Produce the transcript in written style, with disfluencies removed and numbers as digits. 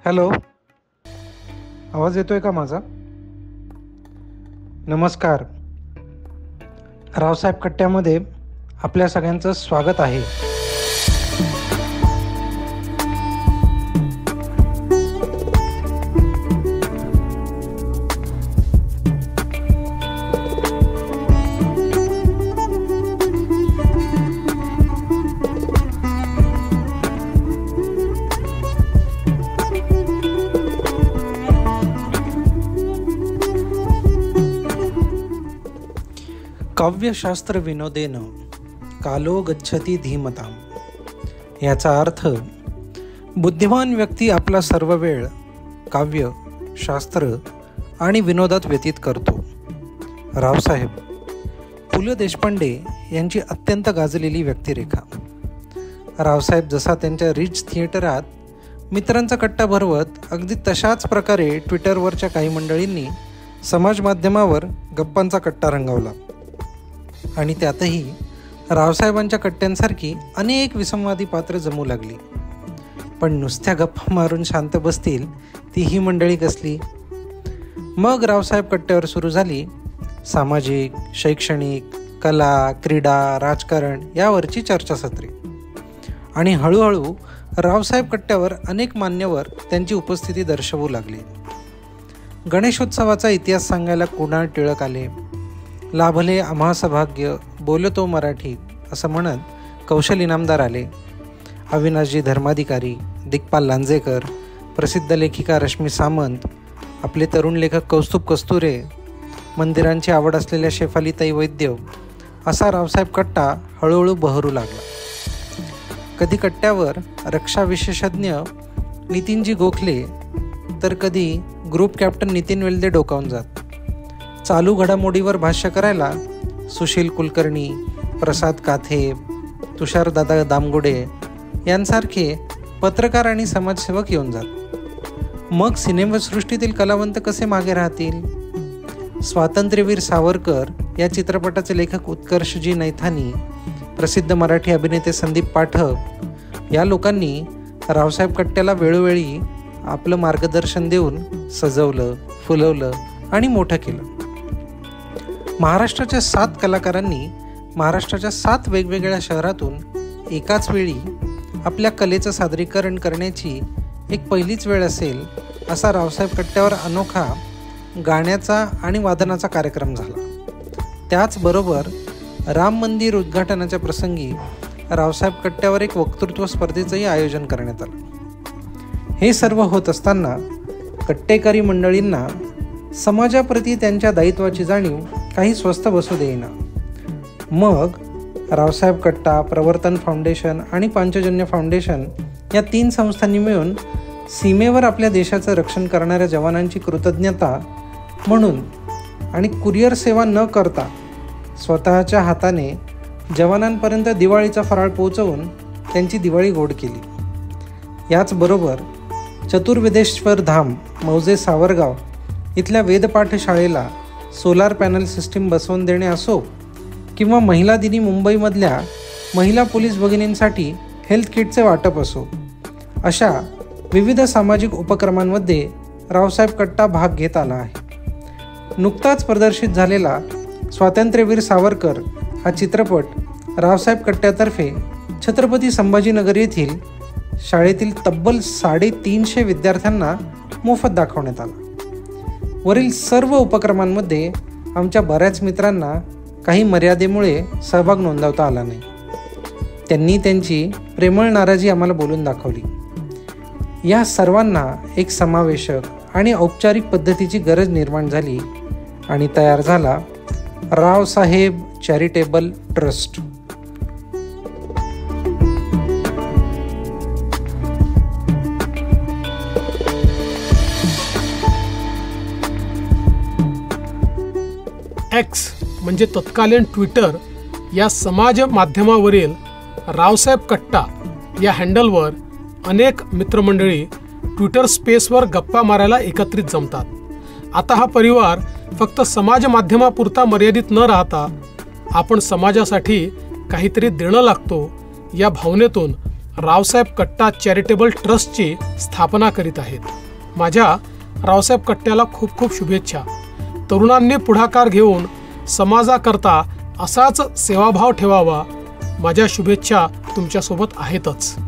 Hello, आवाज येतोय का माझा? नमस्कार. रावसाहेब कट्ट्यामध्ये आपल्या सगळ्यांचं स्वागत आहे. काव्यशास्त्र विनोदेन कालो गच्छति धीमताम. याचा अर्थ बुद्धिमान व्यक्ती आपला सर्व वेळ काव्य, शास्त्र आणि विनोदात व्यतीत करतो. रावसाहेब पु ल देशपांडे यांची अत्यंत गाजलेली व्यक्तिरेखा. रावसाहेब जसा त्यांच्या रिच थिएटरात मित्रांचा कट्टा भरवत, अगदी तशाच प्रकारे ट्विटरवरच्या काही मंडळींनी समाज माध्यमावर गप्पांचा कट्टा रंगवला आणि त्यातही रावसाहेबांच्या कट्ट्यांसारखी अनेक विसंवादी पात्र जमू लागली. पण नुसत्या गप्पा मारून शांत बसतील ती ही मंडळी कसली? मग रावसाहेब कट्ट्यावर सुरू झाली सामाजिक, शैक्षणिक, कला, क्रीडा, राजकारण यावरची चर्चासत्रे. आणि हळूहळू रावसाहेब कट्ट्यावर अनेक मान्यवर त्यांची उपस्थिती दर्शवू लागले. गणेशोत्सवाचा इतिहास सांगायला कुणाल टिळक आले. लाभले आम्हा सौभाग्य, बोलतो मराठी असं म्हणत कौशल इनामदार आले. अविनाशजी धर्माधिकारी, दिग्पाल लांजेकर, प्रसिद्ध लेखिका रश्मी सामंत, आपले तरुण लेखक कौस्तुभ कस्तुरे, मंदिरांची आवड असलेल्या शेफालीताई वैद्य असा रावसाहेब कट्टा हळूहळू बहरू लागला. कधी कट्ट्यावर रक्षा विशेषज्ञ नितीनजी गोखले तर कधी ग्रुप कॅप्टन नितीन वेल्दे डोकावून जात. चालू घडामोडीवर भाष्य करायला सुशील कुलकर्णी, प्रसाद काथे, तुषारदादा दामगुडे यांसारखे पत्रकार आणि समाजसेवक येऊन जात. मग सिनेमासृष्टीतील कलावंत कसे मागे राहतील? स्वातंत्र्यवीर सावरकर या चित्रपटाचे लेखक उत्कर्षजी नैथानी, प्रसिद्ध मराठी अभिनेते संदीप पाठक या लोकांनी रावसाहेब कट्ट्याला वेळोवेळी आपलं मार्गदर्शन देऊन सजवलं, फुलवलं आणि मोठं केलं. महाराष्ट्राच्या 7 कलाकारांनी महाराष्ट्राच्या 7 वेगवेगळ्या शहरातून एकाच वेळी आपल्या कलेचं सादरीकरण करण्याची एक पहिलीच वेळ असेल असा रावसाहेब कट्ट्यावर अनोखा गाण्याचा आणि वादनाचा कार्यक्रम झाला. त्याचबरोबर राम मंदिर उद्घाटनाच्या प्रसंगी रावसाहेब कट्ट्यावर एक वक्तृत्व स्पर्धेचंही आयोजन करण्यात आलं. हे सर्व होत असताना कट्टेकारी मंडळींना समाजाप्रती त्यांच्या दायित्वाची जाणीव काही स्वस्त बसू देईना. मग रावसाहेब कट्टा, प्रवर्तन फाउंडेशन आणि पांचजन्य फाउंडेशन या 3 संस्थांनी मिळून सीमेवर आपल्या देशाचं रक्षण करणाऱ्या जवानांची कृतज्ञता म्हणून आणि कुरिअर सेवा न करता स्वतःच्या हाताने जवानांपर्यंत दिवाळीचा फराळ पोहोचवून त्यांची दिवाळी गोड केली. याचबरोबर चतुर्वेदेश्वर धाम मौजे सावरगाव इथल्या वेदपाठ शाळेला सोलार पॅनल सिस्टीम बसवून देणे असो किंवा महिला दिनी मुंबईमधल्या महिला पोलीस भगिनींसाठी हेल्थ किटचे वाटप असो, अशा विविध सामाजिक उपक्रमांमध्ये रावसाहेब कट्टा भाग घेत आला आहे. नुकताच प्रदर्शित झालेला स्वातंत्र्यवीर सावरकर हा चित्रपट रावसाहेब कट्ट्यातर्फे छत्रपती संभाजीनगर येथील शाळेतील तब्बल 350 विद्यार्थ्यांना मोफत दाखवण्यात आला. वरील सर्व उपक्रमांमध्ये आमच्या बऱ्याच मित्रांना काही मर्यादेमुळे सहभाग नोंदवता आला नाही. त्यांनी त्यांची प्रेमळ नाराजी आम्हाला बोलून दाखवली. या सर्वांना एक समावेशक आणि औपचारिक पद्धतीची गरज निर्माण झाली आणि तयार झाला रावसाहेब चॅरिटेबल ट्रस्ट. एक्स म्हणजे तत्कालीन ट्विटर या समाज माध्यमावरील रावसाहेब कट्टा या हँडलवर अनेक मित्रमंडळी ट्विटर स्पेसवर गप्पा मारायला एकत्रित जमतात. आता हा परिवार फक्त समाज माध्यमापुरता मर्यादित न राहता आपण समाजासाठी काहीतरी देणं लागतो या भावनेतून रावसाहेब कट्टा चॅरिटेबल ट्रस्टची स्थापना करीत आहेत. माझ्या रावसाहेब कट्ट्याला खूप खूप शुभेच्छा. तरुणांनी पुढाकार घेऊन समाजाकरता असाच सेवाभाव ठेवावा. माझ्या शुभेच्छा तुमच्यासोबत आहेतच.